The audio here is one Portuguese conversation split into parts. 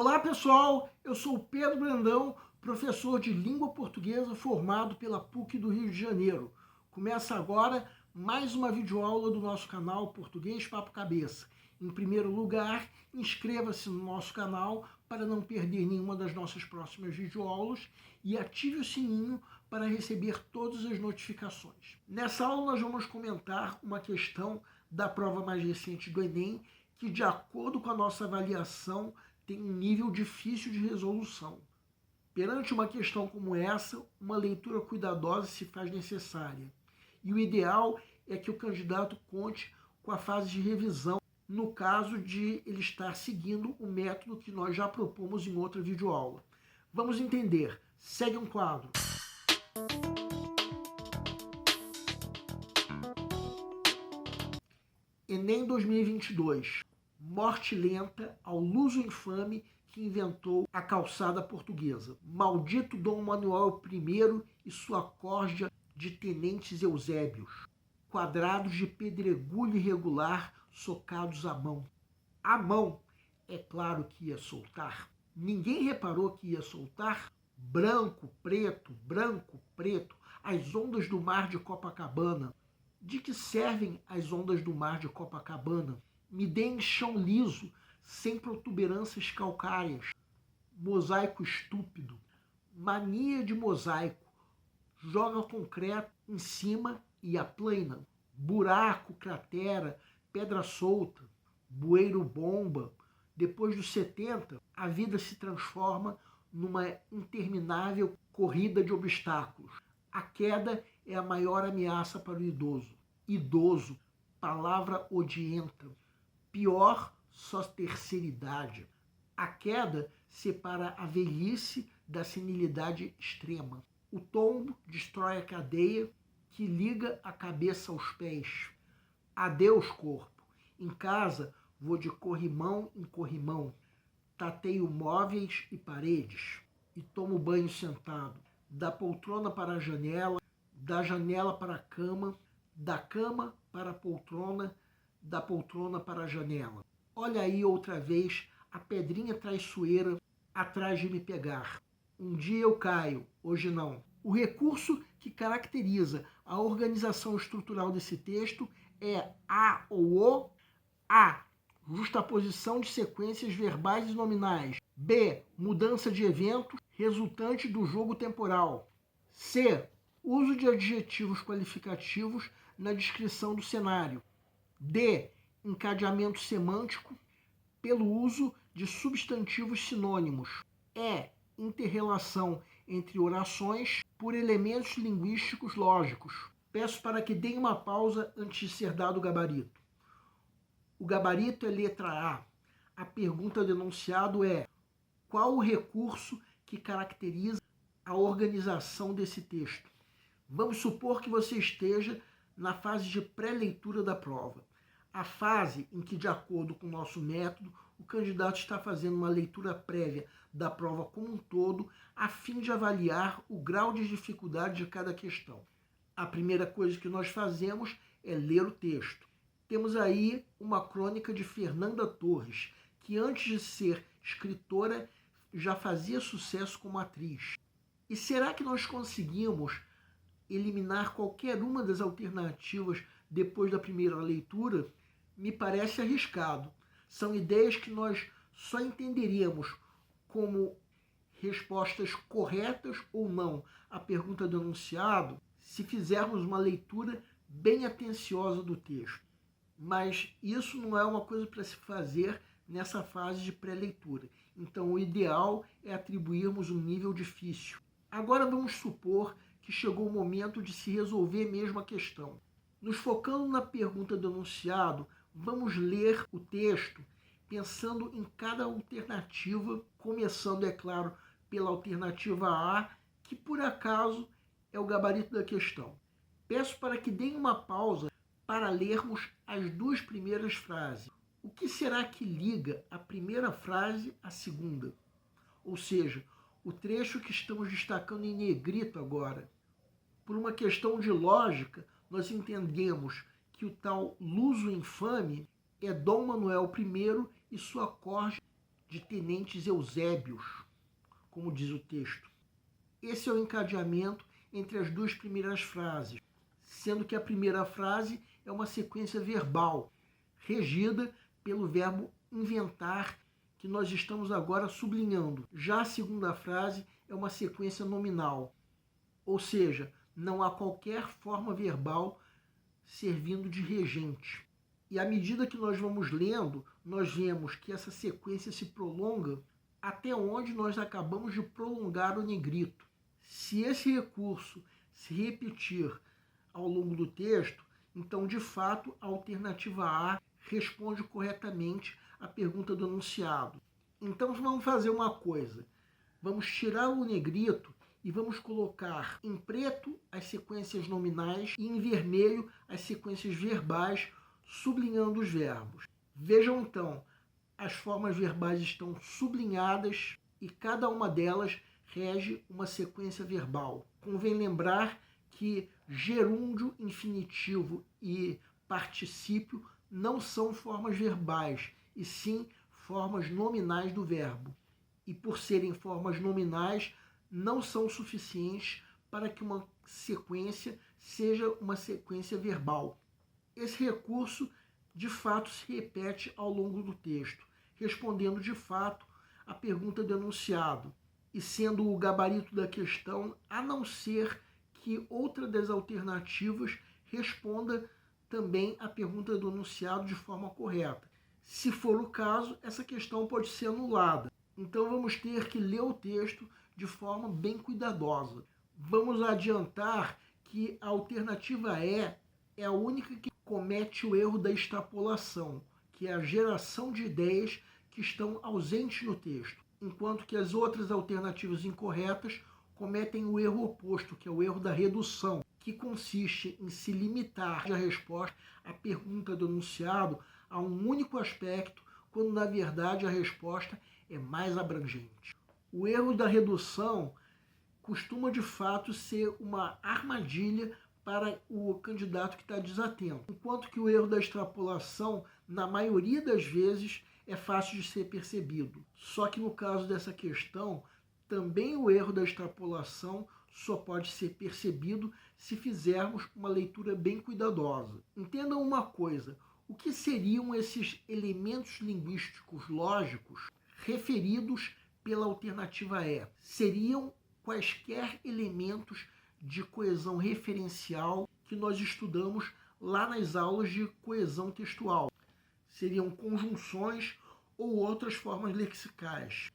Olá pessoal, eu sou o Pedro Brandão, professor de língua portuguesa formado pela PUC do Rio de Janeiro. Começa agora mais uma videoaula do nosso canal Português Papo Cabeça. Em primeiro lugar, inscreva-se no nosso canal para não perder nenhuma das nossas próximas videoaulas e ative o sininho para receber todas as notificações. Nessa aula nós vamos comentar uma questão da prova mais recente do Enem, que de acordo com a nossa avaliação tem um nível difícil de resolução. Perante uma questão como essa, uma leitura cuidadosa se faz necessária. E o ideal é que o candidato conte com a fase de revisão, no caso de ele estar seguindo o método que nós já propomos em outra videoaula. Vamos entender. Segue um quadro. Enem 2022. Morte lenta ao luso infame que inventou a calçada portuguesa. Maldito Dom Manuel I e sua corja de tenentes eusébios. Quadrados de pedregulho irregular socados à mão. A mão, é claro que ia soltar. Ninguém reparou que ia soltar? Branco, preto, as ondas do mar de Copacabana. De que servem as ondas do mar de Copacabana? Me deem chão liso, sem protuberâncias calcárias. Mosaico estúpido. Mania de mosaico. Joga concreto em cima e aplana. Buraco, cratera, pedra solta, bueiro bomba. Depois dos 70, a vida se transforma numa interminável corrida de obstáculos. A queda é a maior ameaça para o idoso. Idoso, palavra odienta. Pior, só terceira idade. A queda separa a velhice da senilidade extrema. O tombo destrói a cadeia que liga a cabeça aos pés. Adeus, corpo. Em casa, vou de corrimão em corrimão. Tateio móveis e paredes. E tomo banho sentado. Da poltrona para a janela, da janela para a cama, da cama para a poltrona, da poltrona para a janela. Olha aí outra vez a pedrinha traiçoeira atrás de me pegar. Um dia eu caio, hoje não. O recurso que caracteriza a organização estrutural desse texto é a ou o. A. Justaposição de sequências verbais e nominais. B. Mudança de evento resultante do jogo temporal. C. Uso de adjetivos qualificativos na descrição do cenário. D. Encadeamento semântico pelo uso de substantivos sinônimos. E. Interrelação entre orações por elementos linguísticos lógicos. Peço para que deem uma pausa antes de ser dado o gabarito. O gabarito é letra A. A pergunta do enunciado é: qual o recurso que caracteriza a organização desse texto? Vamos supor que você esteja na fase de pré-leitura da prova. A fase em que, de acordo com o nosso método, o candidato está fazendo uma leitura prévia da prova como um todo, a fim de avaliar o grau de dificuldade de cada questão. A primeira coisa que nós fazemos é ler o texto. Temos aí uma crônica de Fernanda Torres, que antes de ser escritora já fazia sucesso como atriz. E será que nós conseguimos eliminar qualquer uma das alternativas depois da primeira leitura? Me parece arriscado. São ideias que nós só entenderíamos como respostas corretas ou não à pergunta do enunciado se fizermos uma leitura bem atenciosa do texto. Mas isso não é uma coisa para se fazer nessa fase de pré-leitura. Então o ideal é atribuirmos um nível difícil. Agora vamos supor que chegou o momento de se resolver mesmo a questão. Nos focando na pergunta do enunciado, vamos ler o texto pensando em cada alternativa, começando, é claro, pela alternativa A, que por acaso é o gabarito da questão. Peço para que deem uma pausa para lermos as duas primeiras frases. O que será que liga a primeira frase à segunda? Ou seja, o trecho que estamos destacando em negrito agora. Por uma questão de lógica, nós entendemos que o tal luso infame é Dom Manuel I e sua corte de tenentes Eusébios, como diz o texto. Esse é o encadeamento entre as duas primeiras frases, sendo que a primeira frase é uma sequência verbal, regida pelo verbo inventar, que nós estamos agora sublinhando. Já a segunda frase é uma sequência nominal, ou seja, não há qualquer forma verbal servindo de regente. E à medida que nós vamos lendo, nós vemos que essa sequência se prolonga até onde nós acabamos de prolongar o negrito. Se esse recurso se repetir ao longo do texto, então, de fato, a alternativa A responde corretamente à pergunta do enunciado. Então, vamos fazer uma coisa. Vamos tirar o negrito e vamos colocar em preto as sequências nominais e em vermelho as sequências verbais, sublinhando os verbos. Vejam então, as formas verbais estão sublinhadas e cada uma delas rege uma sequência verbal. Convém lembrar que gerúndio, infinitivo e particípio não são formas verbais, e sim formas nominais do verbo. E por serem formas nominais, não são suficientes para que uma sequência seja uma sequência verbal. Esse recurso, de fato, se repete ao longo do texto, respondendo, de fato, à pergunta do enunciado, e sendo o gabarito da questão, a não ser que outra das alternativas responda também à pergunta do enunciado de forma correta. Se for o caso, essa questão pode ser anulada. Então vamos ter que ler o texto de forma bem cuidadosa. Vamos adiantar que a alternativa E é a única que comete o erro da extrapolação, que é a geração de ideias que estão ausentes no texto, enquanto que as outras alternativas incorretas cometem o erro oposto, que é o erro da redução, que consiste em se limitar a resposta à pergunta do enunciado a um único aspecto, quando na verdade a resposta é mais abrangente. O erro da redução costuma de fato ser uma armadilha para o candidato que está desatento, enquanto que o erro da extrapolação, na maioria das vezes, é fácil de ser percebido. Só que no caso dessa questão, também o erro da extrapolação só pode ser percebido se fizermos uma leitura bem cuidadosa. Entendam uma coisa, o que seriam esses elementos linguísticos lógicos referidos pela alternativa E? Seriam quaisquer elementos de coesão referencial que nós estudamos lá nas aulas de coesão textual. Seriam conjunções ou outras formas lexicais.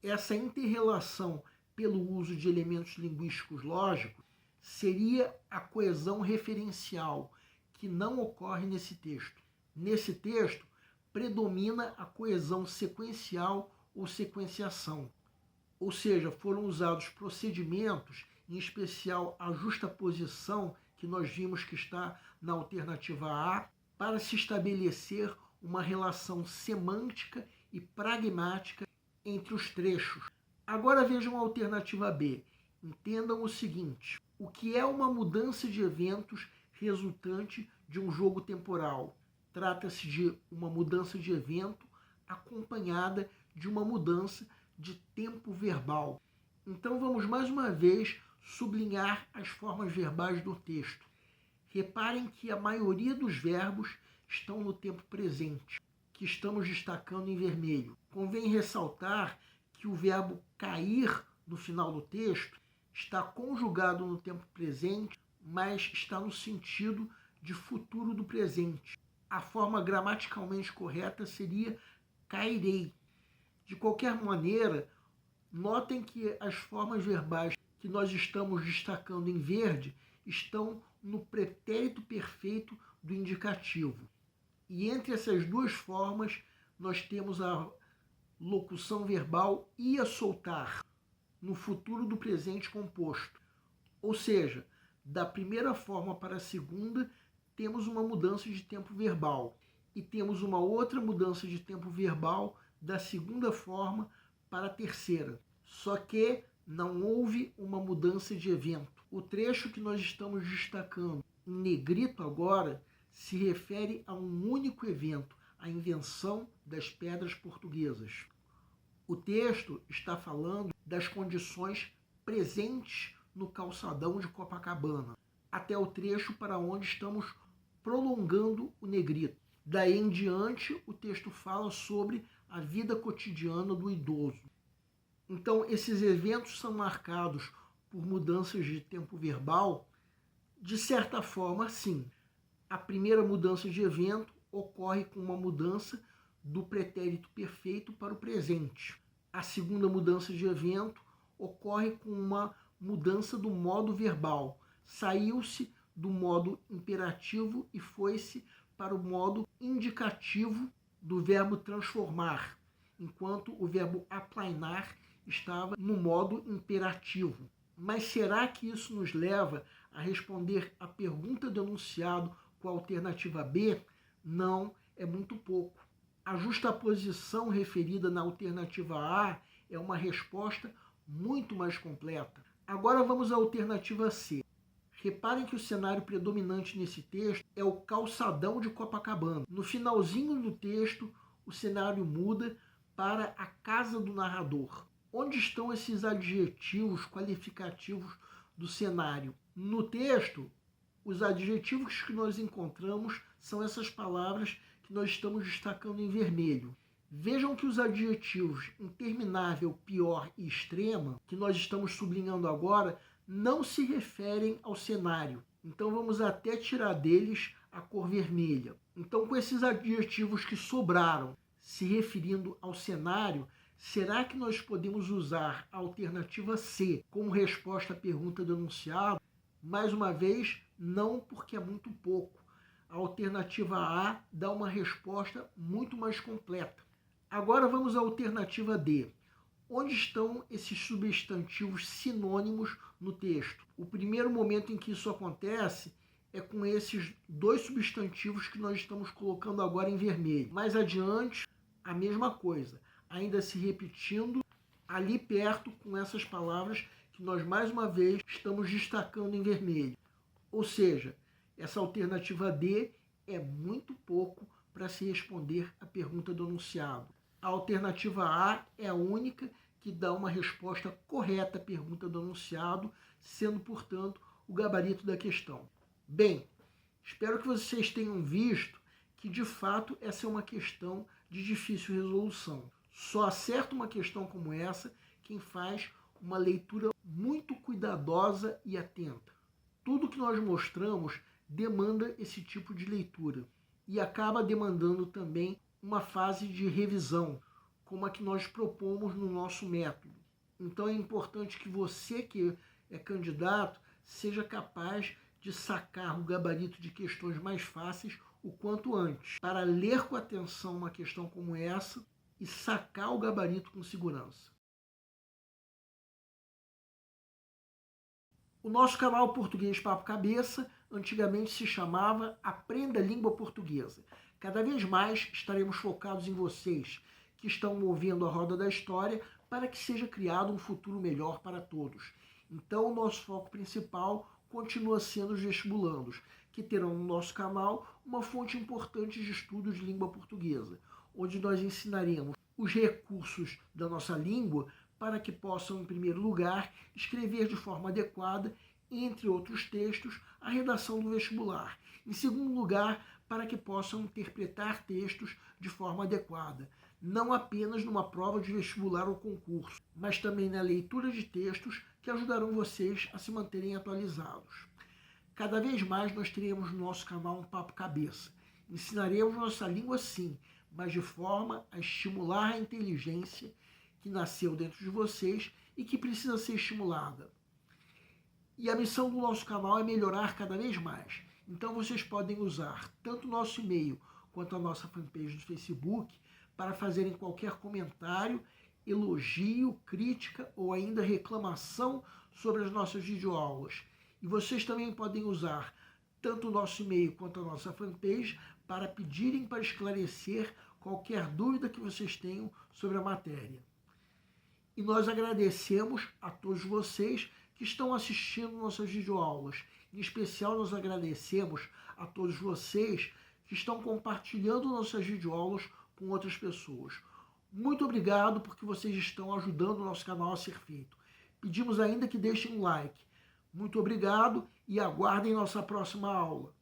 Essa inter-relação pelo uso de elementos linguísticos lógicos seria a coesão referencial, que não ocorre nesse texto. Nesse texto, predomina a coesão sequencial ou sequenciação. Ou seja, foram usados procedimentos, em especial a justaposição, que nós vimos que está na alternativa A, para se estabelecer uma relação semântica e pragmática entre os trechos. Agora vejam a alternativa B. Entendam o seguinte: o que é uma mudança de eventos resultante de um jogo temporal? Trata-se de uma mudança de evento acompanhada de uma mudança de tempo verbal. Então vamos mais uma vez sublinhar as formas verbais do texto. Reparem que a maioria dos verbos estão no tempo presente, que estamos destacando em vermelho. Convém ressaltar que o verbo cair no final do texto está conjugado no tempo presente, mas está no sentido de futuro do presente. A forma gramaticalmente correta seria cairei. De qualquer maneira, notem que as formas verbais que nós estamos destacando em verde estão no pretérito perfeito do indicativo. E entre essas duas formas, nós temos a locução verbal ia soltar, no futuro do presente composto. Ou seja, da primeira forma para a segunda, temos uma mudança de tempo verbal. E temos uma outra mudança de tempo verbal da segunda forma para a terceira. Só que não houve uma mudança de evento. O trecho que nós estamos destacando em negrito agora se refere a um único evento, a invenção das pedras portuguesas. O texto está falando das condições presentes no calçadão de Copacabana, até o trecho para onde estamos prolongando o negrito. Daí em diante, o texto fala sobre a vida cotidiana do idoso. Então, esses eventos são marcados por mudanças de tempo verbal. De certa forma, sim. A primeira mudança de evento ocorre com uma mudança do pretérito perfeito para o presente. A segunda mudança de evento ocorre com uma mudança do modo verbal. Saiu-se do modo imperativo e foi-se para o modo indicativo do verbo transformar, enquanto o verbo aplainar estava no modo imperativo. Mas será que isso nos leva a responder a pergunta do enunciado com a alternativa B? Não, é muito pouco. A justaposição referida na alternativa A é uma resposta muito mais completa. Agora vamos à alternativa C. Reparem que o cenário predominante nesse texto é o calçadão de Copacabana. No finalzinho do texto, o cenário muda para a casa do narrador. Onde estão esses adjetivos qualificativos do cenário? No texto, os adjetivos que nós encontramos são essas palavras que nós estamos destacando em vermelho. Vejam que os adjetivos interminável, pior e extrema, que nós estamos sublinhando agora, não se referem ao cenário. Então vamos até tirar deles a cor vermelha. Então, com esses adjetivos que sobraram se referindo ao cenário, será que nós podemos usar a alternativa C como resposta à pergunta do enunciado? Mais uma vez, não, porque é muito pouco. A alternativa A dá uma resposta muito mais completa. Agora vamos à alternativa D. Onde estão esses substantivos sinônimos no texto? O primeiro momento em que isso acontece é com esses dois substantivos que nós estamos colocando agora em vermelho. Mais adiante, a mesma coisa, ainda se repetindo ali perto com essas palavras que nós mais uma vez estamos destacando em vermelho. Ou seja, essa alternativa D é muito pouco para se responder a pergunta do enunciado. A alternativa A é a única que dá uma resposta correta à pergunta do enunciado, sendo, portanto, o gabarito da questão. Bem, espero que vocês tenham visto que, de fato, essa é uma questão de difícil resolução. Só acerta uma questão como essa quem faz uma leitura muito cuidadosa e atenta. Tudo que nós mostramos demanda esse tipo de leitura e acaba demandando também uma fase de revisão, como a que nós propomos no nosso método. Então é importante que você que é candidato seja capaz de sacar o gabarito de questões mais fáceis o quanto antes, para ler com atenção uma questão como essa e sacar o gabarito com segurança. O nosso canal Português Papo Cabeça antigamente se chamava Aprenda a Língua Portuguesa. Cada vez mais estaremos focados em vocês que estão movendo a roda da história para que seja criado um futuro melhor para todos. Então, o nosso foco principal continua sendo os vestibulandos, que terão no nosso canal uma fonte importante de estudo de língua portuguesa, onde nós ensinaremos os recursos da nossa língua para que possam, em primeiro lugar, escrever de forma adequada, entre outros textos, a redação do vestibular. Em segundo lugar, para que possam interpretar textos de forma adequada, não apenas numa prova de vestibular ou concurso, mas também na leitura de textos que ajudarão vocês a se manterem atualizados. Cada vez mais nós teremos no nosso canal um Papo Cabeça. Ensinaremos nossa língua sim, mas de forma a estimular a inteligência que nasceu dentro de vocês e que precisa ser estimulada. E a missão do nosso canal é melhorar cada vez mais. Então vocês podem usar tanto o nosso e-mail quanto a nossa fanpage do Facebook para fazerem qualquer comentário, elogio, crítica ou ainda reclamação sobre as nossas videoaulas. E vocês também podem usar tanto o nosso e-mail quanto a nossa fanpage para pedirem para esclarecer qualquer dúvida que vocês tenham sobre a matéria. E nós agradecemos a todos vocês que estão assistindo nossas videoaulas. Em especial, nós agradecemos a todos vocês que estão compartilhando nossas videoaulas com outras pessoas. Muito obrigado porque vocês estão ajudando o nosso canal a ser feito. Pedimos ainda que deixem um like. Muito obrigado e aguardem nossa próxima aula.